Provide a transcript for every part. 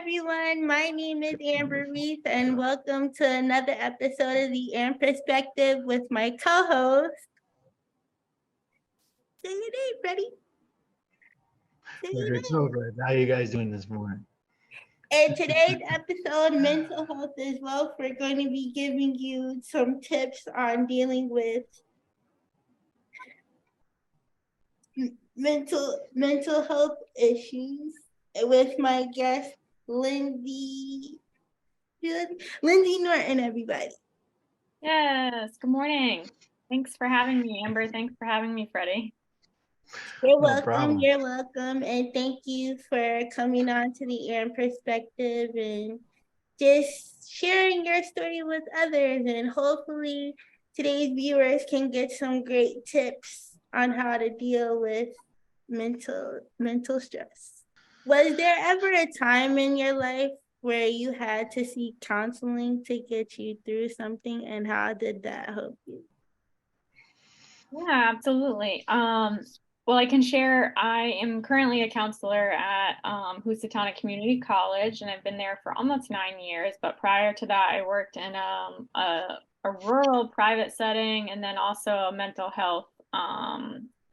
everyone. My name is Amber Reese, and welcome to another episode of the Am Perspective with my co-host. Say your name, Freddie. Fredic Cilbirth. How you guys doing this morning? In today's episode, mental health as well. We're going to be giving you some tips on dealing with mental health issues with my guest Lindsey Norton, everybody. Yes, good morning. Thanks for having me, Amber. Thanks for having me, Freddie. You're welcome. You're welcome. And thank you for coming on to the Am Perspective and just sharing your story with others. And hopefully today's viewers can get some great tips on how to deal with mental stress. Was there ever a time in your life where you had to seek counseling to get you through something, and how did that help you? Yeah, absolutely. Well, I can share, I am currently a counselor at Housatonic Community College, and I've been there for almost 9 years. But prior to that, I worked in a rural private setting, and then also a mental health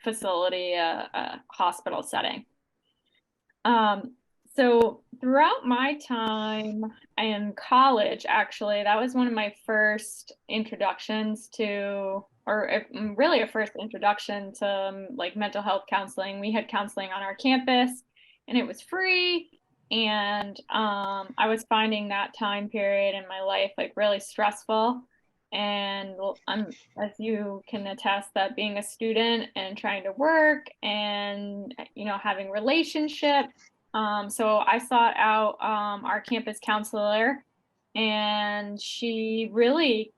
facility, a hospital setting. So throughout my time in college, actually, that was one of my first introductions to, or really a first introduction to like mental health counseling. We had counseling on our campus and it was free. And I was finding that time period in my life like really stressful. And as you can attest, that being a student and trying to work and, having relationships. So I sought out our campus counselor, and she really,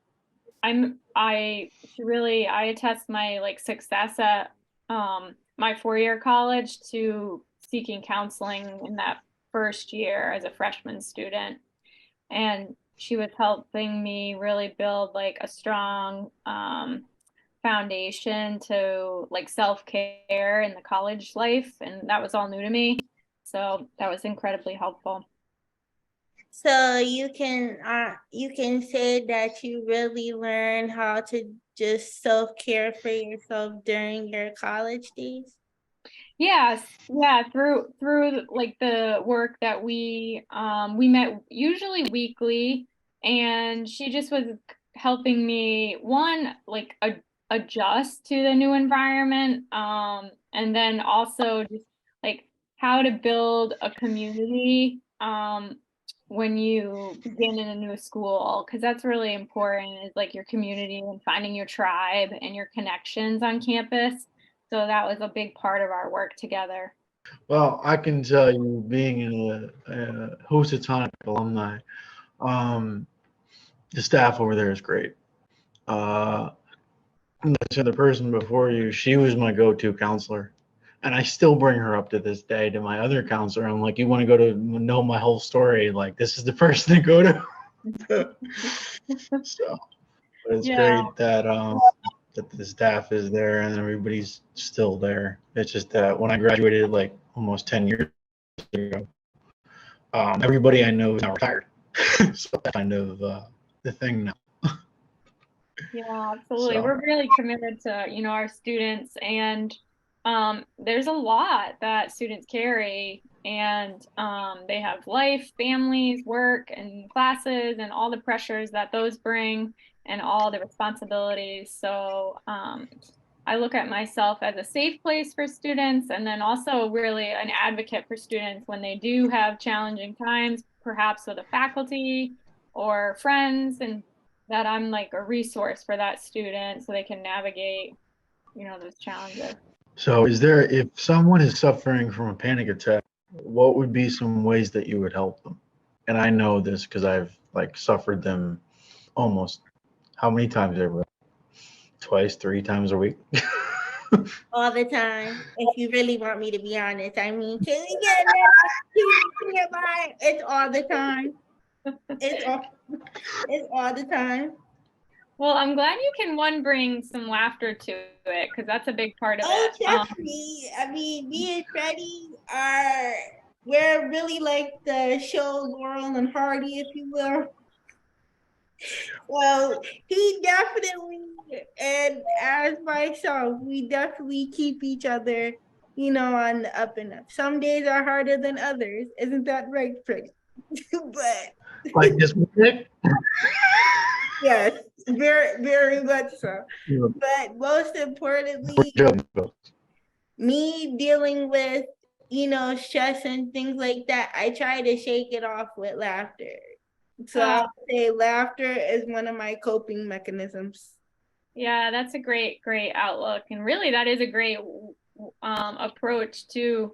I attest my like success at my 4-year college to seeking counseling in that first year as a freshman student. And she was helping me really build like a strong foundation to like self-care in the college life, and that was all new to me. So that was incredibly helpful. So you can say that you really learned how to just self-care for yourself during your college days? Yes, yeah, through like the work that we met usually weekly, and she just was helping me like adjust to the new environment, and then also just like how to build a community when you begin in a new school, because that's really important, is like your community and finding your tribe and your connections on campus. So that was a big part of our work together. Well, I can tell you, being in a Housatonic alumni, the staff over there is great. The person before you, she was my go-to counselor. And I still bring her up to this day to my other counselor. I'm like, you want to go to know my whole story? Like, this is the person to go to. So, but it's great that the staff is there and everybody's still there. It's just that when I graduated like almost 10 years ago, everybody I know is now retired. So that's kind of the thing now. Yeah, absolutely. So, we're really committed to, our students, and there's a lot that students carry, and they have life, families, work, and classes, and all the pressures that those bring, and all the responsibilities. So I look at myself as a safe place for students, and then also really an advocate for students when they do have challenging times, perhaps with a faculty or friends, and that I'm like a resource for that student so they can navigate, those challenges. So if someone is suffering from a panic attack, what would be some ways that you would help them? And I know this because I've like suffered them almost how many times every week? Twice, 3 times a week. All the time. If you really want me to be honest, I mean, can we get that? It's all the time. It's all the time. Well, I'm glad you can bring some laughter to it, because that's a big part of it. Oh, definitely. I mean, me and Freddie are we're really like the show Laurel and Hardy, if you will. Well, he definitely, and as myself, we definitely keep each other, on the up and up. Some days are harder than others. Isn't that right, Freddie? But like this week. yes, very, very much so. Yeah. But most importantly, me dealing with, stress and things like that, I try to shake it off with laughter. So I would say laughter is one of my coping mechanisms. Yeah, that's a great outlook. And really, that is a great approach to,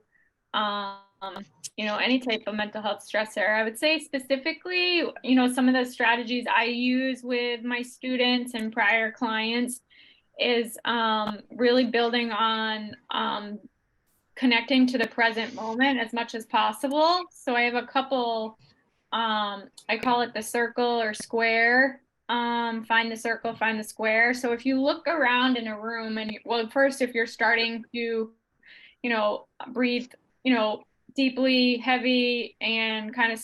any type of mental health stressor. I would say specifically, some of the strategies I use with my students and prior clients is really building on connecting to the present moment as much as possible. So I have a couple, I call it the circle or square. Find the circle, find the square. So if you look around in a room and first, if you're starting to, breathe, deeply, heavy, and kind of,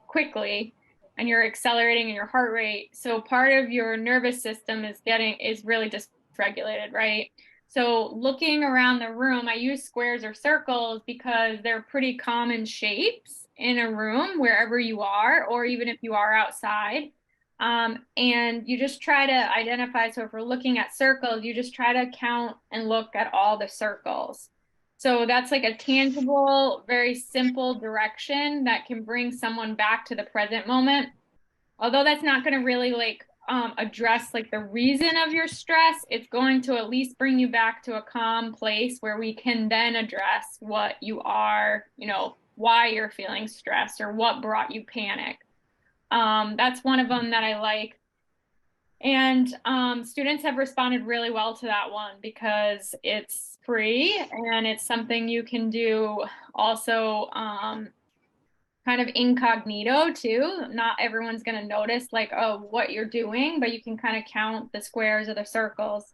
quickly, and you're accelerating in your heart rate. So part of your nervous system is really dysregulated, right? So looking around the room, I use squares or circles because they're pretty common shapes in a room wherever you are, or even if you are outside. And you just try to identify. So if we're looking at circles, you just try to count and look at all the circles. So that's like a tangible, very simple direction that can bring someone back to the present moment. Although that's not going to really address like the reason of your stress, it's going to at least bring you back to a calm place where we can then address what you are, why you're feeling stressed or what brought you panic. That's one of them that I like. And students have responded really well to that one because it's free and it's something you can do also kind of incognito too. Not everyone's going to notice like, oh, what you're doing, but you can kind of count the squares or the circles.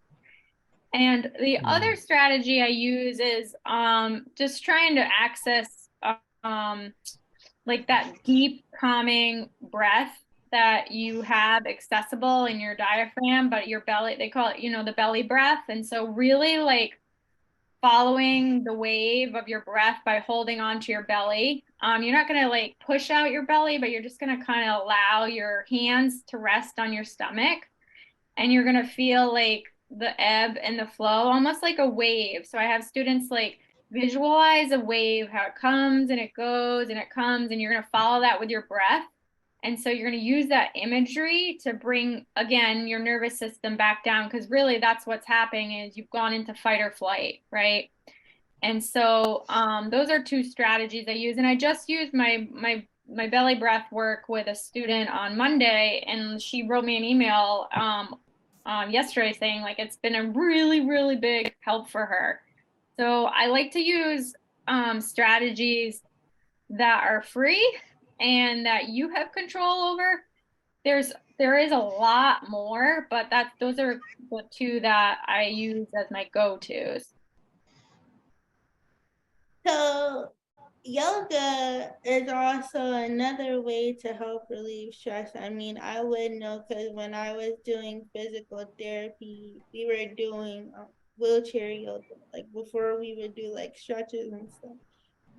And the other strategy I use is just trying to access like that deep calming breath that you have accessible in your diaphragm, but your belly, they call it, the belly breath. And so really like following the wave of your breath by holding onto your belly. You're not going to like push out your belly, but you're just going to kind of allow your hands to rest on your stomach. And you're going to feel like the ebb and the flow, almost like a wave. So I have students like visualize a wave, how it comes and it goes and it comes, and you're going to follow that with your breath. And so you're going to use that imagery to bring, again, your nervous system back down, because really that's what's happening is you've gone into fight or flight, right? And so those are two strategies I use. And I just used my belly breath work with a student on Monday, and she wrote me an email yesterday saying like it's been a really, really big help for her. So I like to use strategies that are free and that you have control over. There is a lot more, but those are the two that I use as my go-tos. So yoga is also another way to help relieve stress. I mean, I would know because when I was doing physical therapy, we were doing wheelchair yoga, like before we would do like stretches and stuff.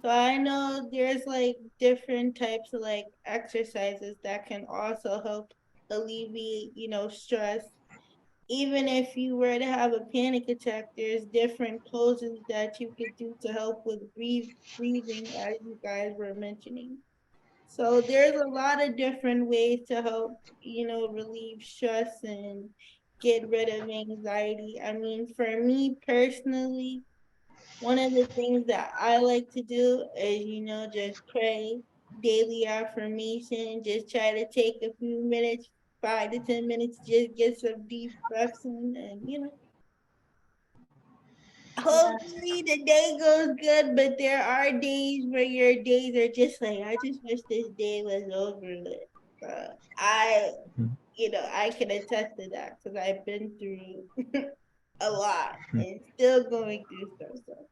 So I know there's like different types of like exercises that can also help alleviate, stress. Even if you were to have a panic attack, there's different poses that you could do to help with breathing, as you guys were mentioning. So there's a lot of different ways to help, relieve stress and get rid of anxiety. I mean, for me personally, one of the things that I like to do is, just pray, daily affirmation, just try to take a few minutes, 5 to 10 minutes, just get some deep breaths in, and, hopefully the day goes good, but there are days where your days are just like, I just wish this day was over with. I can attest to that because I've been through a lot and still going through stuff. So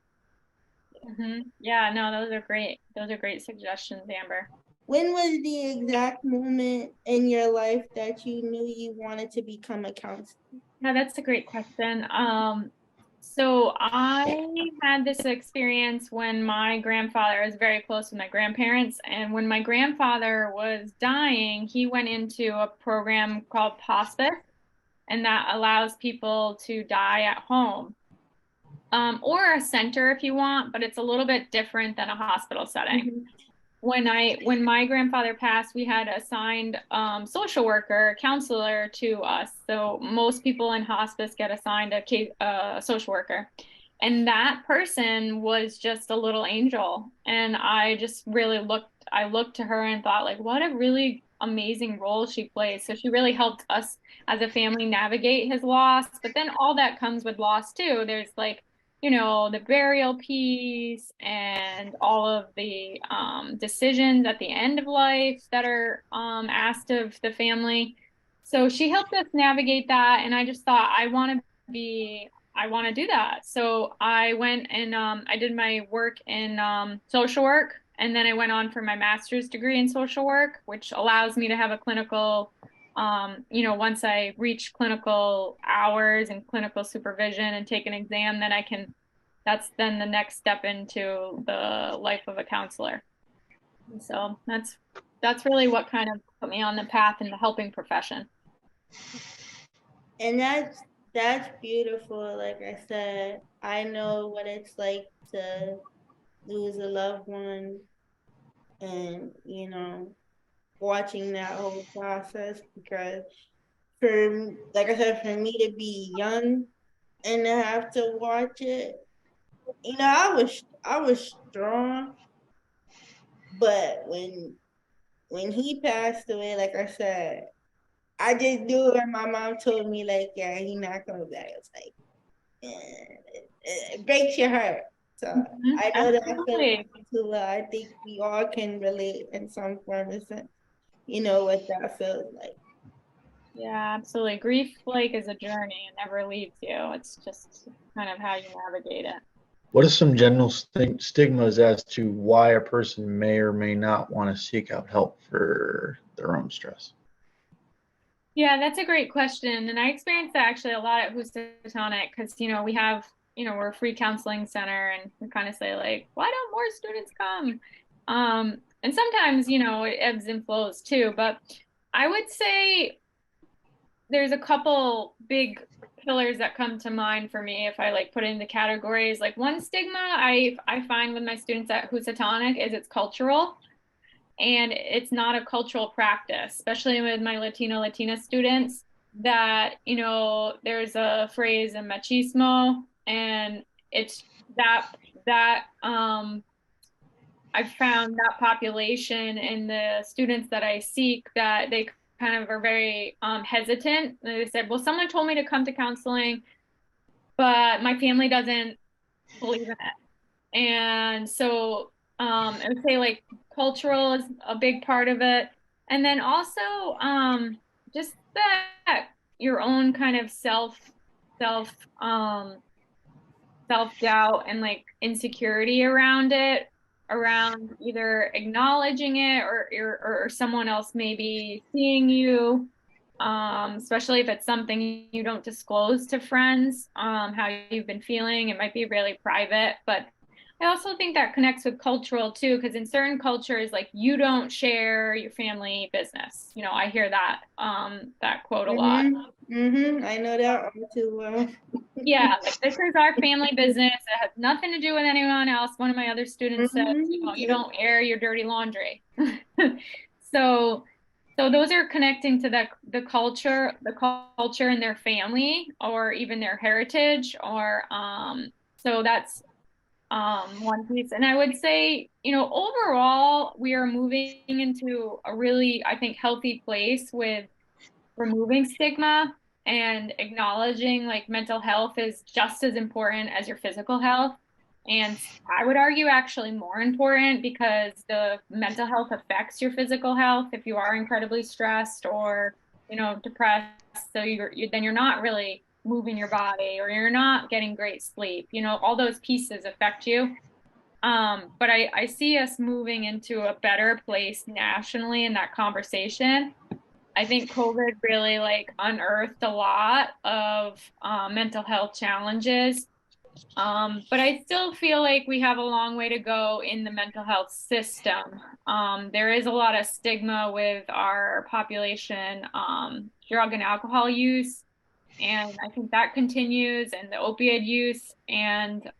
Yeah, no, those are great. Those are great suggestions, Amber. When was the exact moment in your life that you knew you wanted to become a counselor? Yeah, that's a great question. So I had this experience when my grandfather, I was very close with my grandparents, and when my grandfather was dying, he went into a program called hospice, and that allows people to die at home. Or a center if you want, but it's a little bit different than a hospital setting. When my grandfather passed, we had assigned social worker, counselor to us. So most people in hospice get assigned a social worker. And that person was just a little angel. And I just really I looked to her and thought, like, what a really amazing role she plays. So she really helped us as a family navigate his loss. But then all that comes with loss too. There's like, the burial piece and all of the decisions at the end of life that are asked of the family. So she helped us navigate that, and I just thought I want to do that. So I went and I did my work in social work, and then I went on for my master's degree in social work, which allows me to have a clinical once I reach clinical hours and clinical supervision and take an exam, then that's then the next step into the life of a counselor. And so that's really what kind of put me on the path in the helping profession. And that's beautiful. Like I said, I know what it's like to lose a loved one and, watching that whole process because like I said, for me to be young and to have to watch it, I was strong, but when he passed away, like I said, I just knew when my mom told me, like, yeah, he not coming back. It's like, it breaks your heart. So I know that feeling too. I think we all can relate in some form of sense. What that feels like. Yeah, absolutely. Grief like is a journey. It never leaves you. It's just kind of how you navigate it. What are some general stigmas as to why a person may or may not want to seek out help for their own stress? Yeah, that's a great question. And I experienced that actually a lot at Housatonic because, we have, we're a free counseling center and we kind of say like, why don't more students come? And sometimes, it ebbs and flows too. But I would say there's a couple big pillars that come to mind for me if I like put it into categories. Like one stigma I find with my students at Housatonic is it's cultural and it's not a cultural practice, especially with my Latina students, that, there's a phrase in machismo, and it's that I've found that population in the students that I seek that they kind of are very hesitant. They said, well, someone told me to come to counseling, but my family doesn't believe in it. And so I would say like cultural is a big part of it. And then also just that your own kind of self self-doubt and like insecurity around it, around either acknowledging it or someone else maybe seeing you, especially if it's something you don't disclose to friends, how you've been feeling. It might be really private, but I also think that connects with cultural too, because in certain cultures, like you don't share your family business. I hear that quote a lot. I know that one too well. Yeah, like this is our family business. It has nothing to do with anyone else. One of my other students said, you don't air your dirty laundry. So, so those are connecting to the culture in their family or even their heritage or so that's one piece. And I would say, overall, we are moving into a really, I think, healthy place with removing stigma and acknowledging like mental health is just as important as your physical health. And I would argue actually more important because the mental health affects your physical health if you are incredibly stressed or, depressed. So then you're not really moving your body or you're not getting great sleep. All those pieces affect you. But I see us moving into a better place nationally in that conversation. I think COVID really like unearthed a lot of mental health challenges. But I still feel like we have a long way to go in the mental health system. There is a lot of stigma with our population, drug and alcohol use, and I think that continues, and the opioid use. And,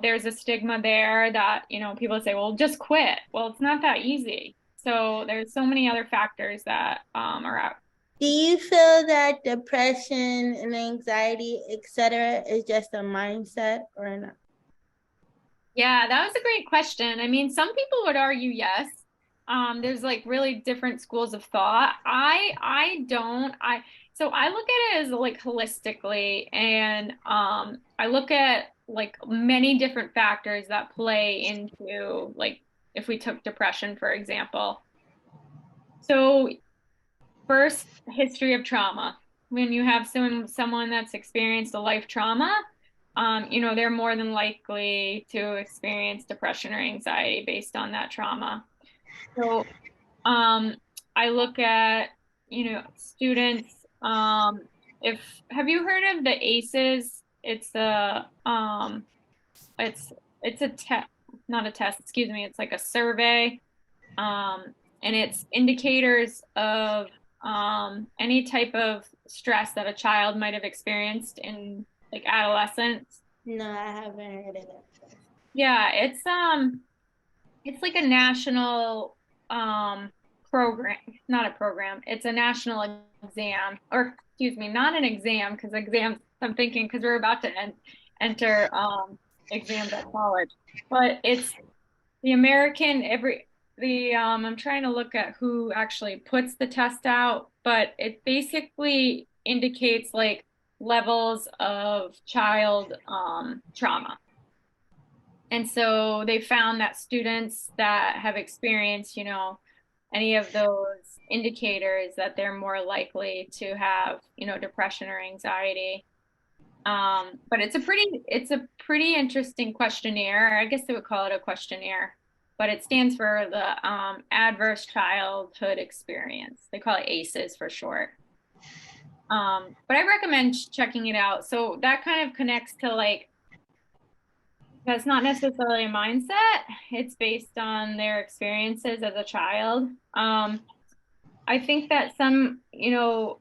there's a stigma there that, people say, well, just quit. Well, it's not that easy. So there's so many other factors that are out. Do you feel that depression and anxiety, etc., is just a mindset or not? Yeah, that was a great question. I mean, some people would argue yes. There's like really different schools of thought. I don't. So I look at it as like holistically, and I look at like many different factors that play into like if we took depression, for example. So first, history of trauma. When you have someone that's experienced a life trauma, they're more than likely to experience depression or anxiety based on that trauma. So, I look at, students, if have you heard of the ACEs? It's a test, not a test, excuse me, it's like a survey. And it's indicators of any type of stress that a child might have experienced in like adolescence. No, I haven't heard of that. Yeah, it's like a national program, not a program. It's a national exam, or excuse me, not an exam because exams. I'm thinking because we're about to enter exams at college, but it's the American every the I'm trying to look at who actually puts the test out, but it basically indicates like levels of child trauma. And so they found that students that have experienced, any of those indicators that they're more likely to have, depression or anxiety. But it's a pretty interesting questionnaire. I guess they would call it a questionnaire, but it stands for the Adverse Childhood Experience. They call it ACEs for short. But I recommend checking it out. So that kind of connects to like, that's not necessarily a mindset. It's based on their experiences as a child. I think that some,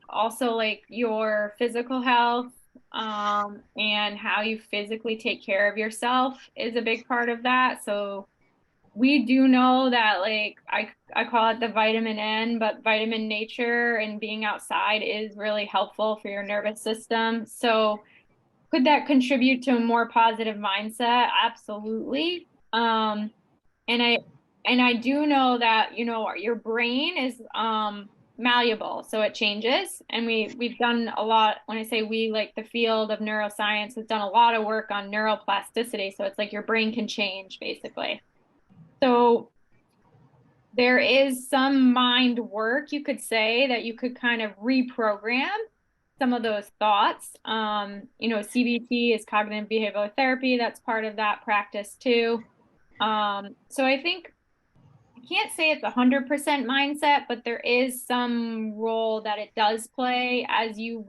also like your physical health, and how you physically take care of yourself is a big part of that. So we do know that like I call it the vitamin N, but vitamin nature and being outside is really helpful for your nervous system. So could that contribute to a more positive mindset? Absolutely. And I do know that, your brain is malleable, so it changes. And we've done a lot, when I say we, like the field of neuroscience has done a lot of work on neuroplasticity. So it's like your brain can change basically. So there is some mind work, you could say, that you could kind of reprogram some of those thoughts. CBT is cognitive behavioral therapy. That's part of that practice too. So I think I can't say it's 100% mindset, but there is some role that it does play as you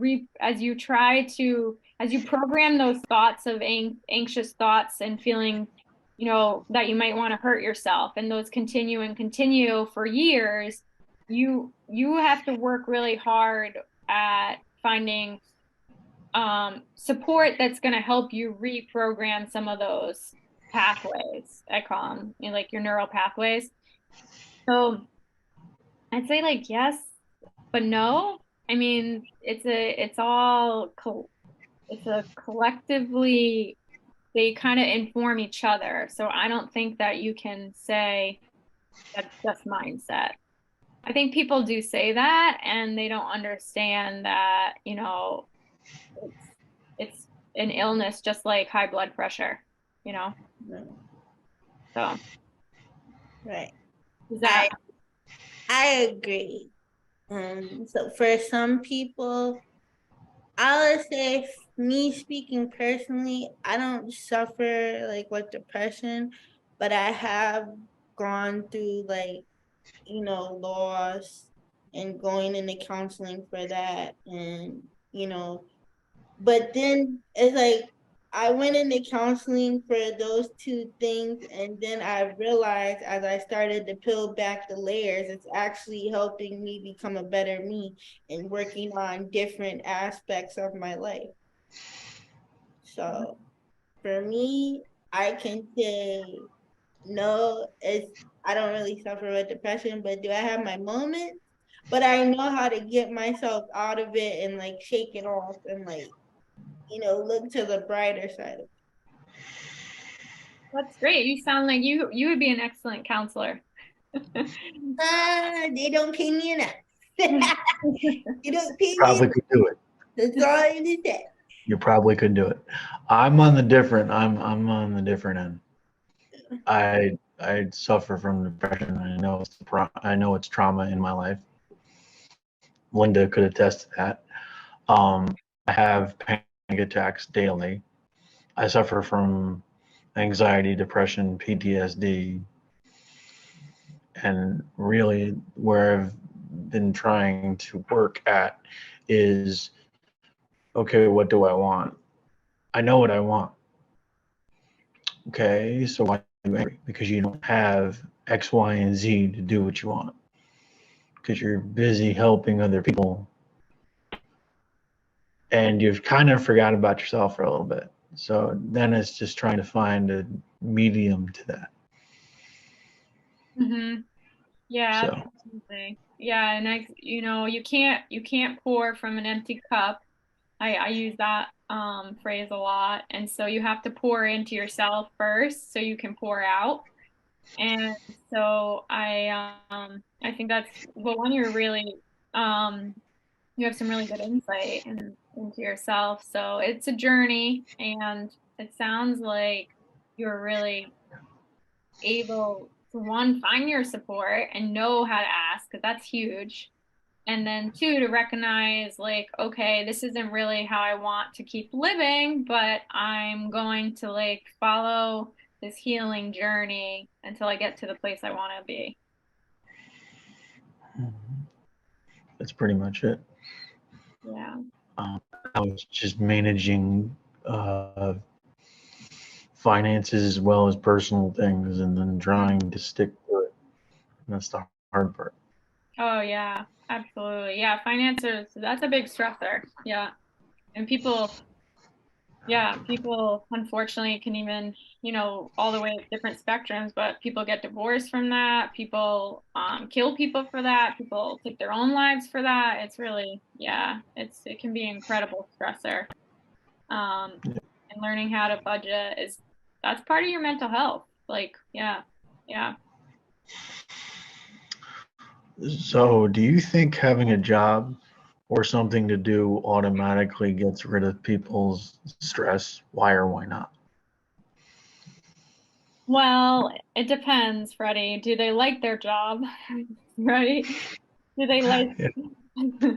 program those thoughts of anxious thoughts and feeling, that you might want to hurt yourself, and those continue for years. You have to work really hard at finding support that's going to help you reprogram some of those pathways. I call them, like your neural pathways. So I'd say like yes, but no. I mean, it's a collectively, they kind of inform each other. So I don't think that you can say that's just mindset. I think people do say that and they don't understand that, it's an illness just like high blood pressure, So right. that I agree. So for some people, I would say, me speaking personally, I don't suffer like with depression, but I have gone through like, loss and going into counseling for that. And, but then it's like I went into counseling for those two things, and then I realized as I started to peel back the layers, it's actually helping me become a better me and working on different aspects of my life. So for me, I can say no, I don't really suffer with depression, but do I have my moments? But I know how to get myself out of it and like shake it off and like, look to the brighter side of it. That's great. You sound like you would be an excellent counselor. They don't pay me enough. You don't pay Probably me could do it. enough. That's all I need to say. You probably could do it. I'm on the different. I'm on the different end. I suffer from depression. I know it's trauma in my life. Linda could attest to that. I have panic attacks daily. I suffer from anxiety, depression, PTSD, and really where I've been trying to work at is, okay, what do I want? I know what I want. Okay, so why are you angry? Because you don't have X, Y, and Z to do what you want. Because you're busy helping other people. And you've kind of forgotten about yourself for a little bit. So then it's just trying to find a medium to that. Mm-hmm. Yeah, So. absolutely. Yeah, and you can't pour from an empty cup. I use that phrase a lot. And so you have to pour into yourself first so you can pour out. And so I think that's well, when you're really you have some really good insight into yourself. So it's a journey, and it sounds like you're really able to, one, find your support and know how to ask, because that's huge. And then two, to recognize like, okay, this isn't really how I want to keep living, but I'm going to like follow this healing journey until I get to the place I want to be. That's pretty much it. Yeah. I was just managing finances as well as personal things, and then trying to stick to it. And that's the hard part. Oh yeah, absolutely. Yeah, finances, that's a big stressor. Yeah. And people unfortunately can even, all the way at different spectrums, but people get divorced from that. People kill people for that. People take their own lives for that. It's really, yeah, it can be an incredible stressor. And learning how to budget that's part of your mental health. Like, yeah, yeah. So, do you think having a job or something to do automatically gets rid of people's stress? Why or why not? Well, it depends, Freddie. Do they like their job? Right? Do they like, Yeah,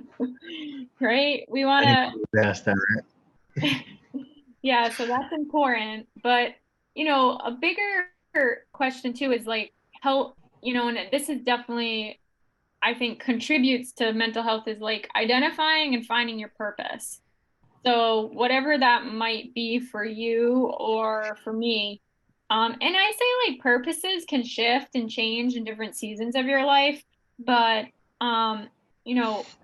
right? We want anybody would ask that, right? to, yeah, so that's important. But, a bigger question too is like how, and this is definitely, I think, contributes to mental health is like identifying and finding your purpose. So whatever that might be for you or for me. And I say like purposes can shift and change in different seasons of your life, but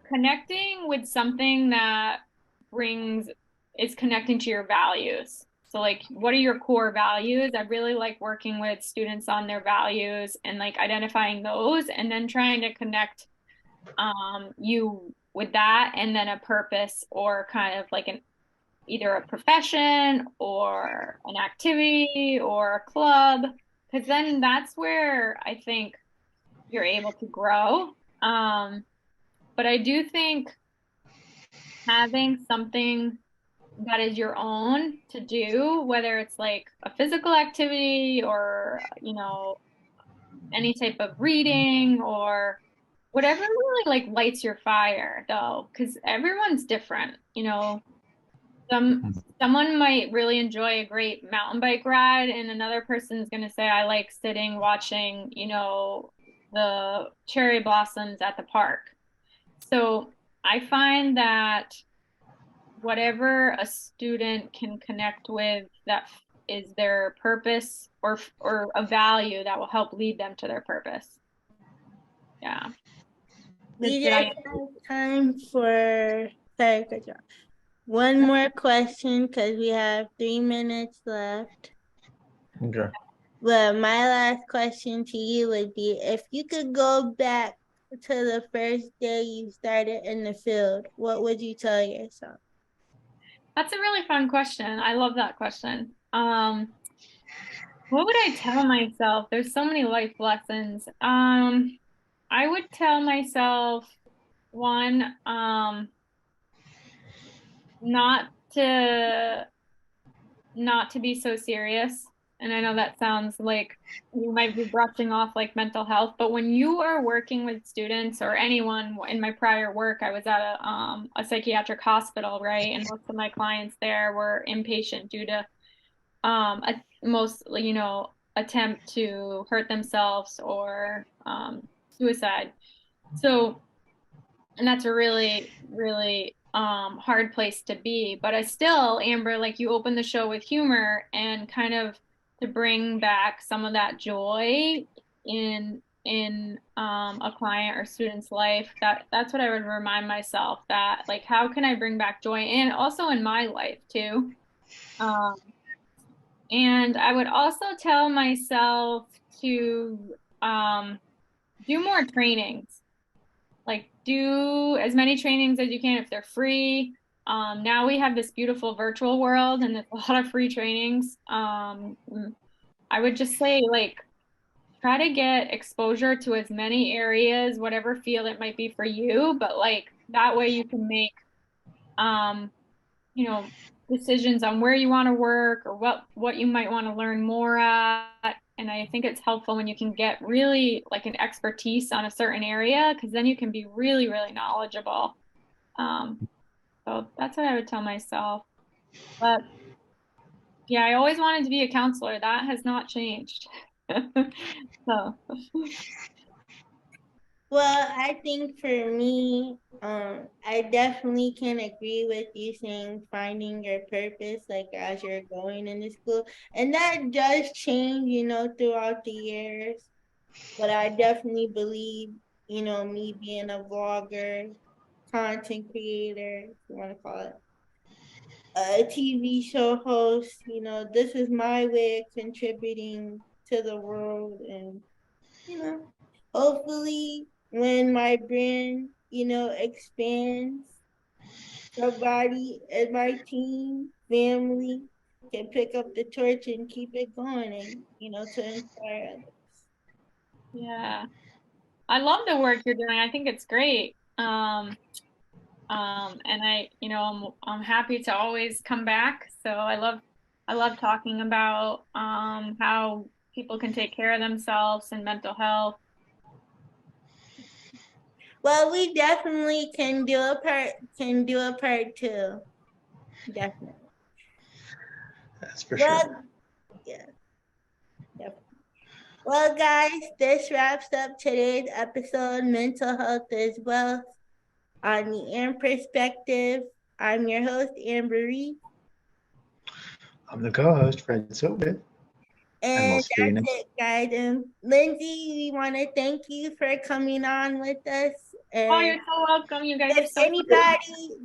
connecting with something that brings is connecting to your values. So like what are your core values? I really like working with students on their values and like identifying those and then trying to connect you with that and then a purpose or kind of like an either a profession or an activity or a club, because then that's where I think you're able to grow. But I do think having something that is your own to do, whether it's like a physical activity or, any type of reading or whatever really like lights your fire though, because everyone's different, you know. Someone might really enjoy a great mountain bike ride, and another person's gonna say, I like sitting watching, you know, the cherry blossoms at the park. So I find that whatever a student can connect with that is their purpose or a value that will help lead them to their purpose. Yeah. We just have time for, sorry, one more question because we have 3 minutes left. Okay. Well, my last question to you would be, if you could go back to the first day you started in the field, what would you tell yourself? That's a really fun question. I love that question. What would I tell myself? There's so many life lessons. I would tell myself one, not to be so serious. And I know that sounds like you might be brushing off like mental health, but when you are working with students or anyone, in my prior work, I was at a psychiatric hospital, right? And most of my clients there were inpatient due to most, you know, attempt to hurt themselves or suicide. So, and that's a really, really hard place to be. But I still, Amber, like you open the show with humor and kind of to bring back some of that joy in a client or student's life. That's what I would remind myself, that like how can I bring back joy, and also in my life too. Um, and I would also tell myself to do more trainings, like do as many trainings as you can if they're free. Now we have this beautiful virtual world and there's a lot of free trainings. I would just say like try to get exposure to as many areas, whatever field it might be for you, but like that way you can make um, you know, decisions on where you want to work or what you might want to learn more at. And I think it's helpful when you can get really like an expertise on a certain area, because then you can be really, really knowledgeable. So that's what I would tell myself. But yeah, I always wanted to be a counselor. That has not changed. So Well, I think for me, I definitely can agree with you saying finding your purpose, like as you're going into school. And that does change, you know, throughout the years. But I definitely believe, you know, me being a vlogger, content creator, if you want to call it, a TV show host, you know, this is my way of contributing to the world. And, you know, hopefully when my brand, you know, expands, somebody in my team, family can pick up the torch and keep it going and, you know, to inspire others. yeah, I love the work you're doing. I think it's great. And I, you know, I'm happy to always come back. So I love talking about how people can take care of themselves and mental health. Well, we definitely can do a part two. Definitely. That's for sure. Yeah. Definitely. Well, guys, this wraps up today's episode, Mental Health is Wealth, on the Am Perspective. I'm your host, Amber-Ree. I'm the co-host, Fredic Cilbirth. And we'll that's it, guys. And Lindsey, we want to thank you for coming on with us. And oh, you're so welcome. You guys if are so anybody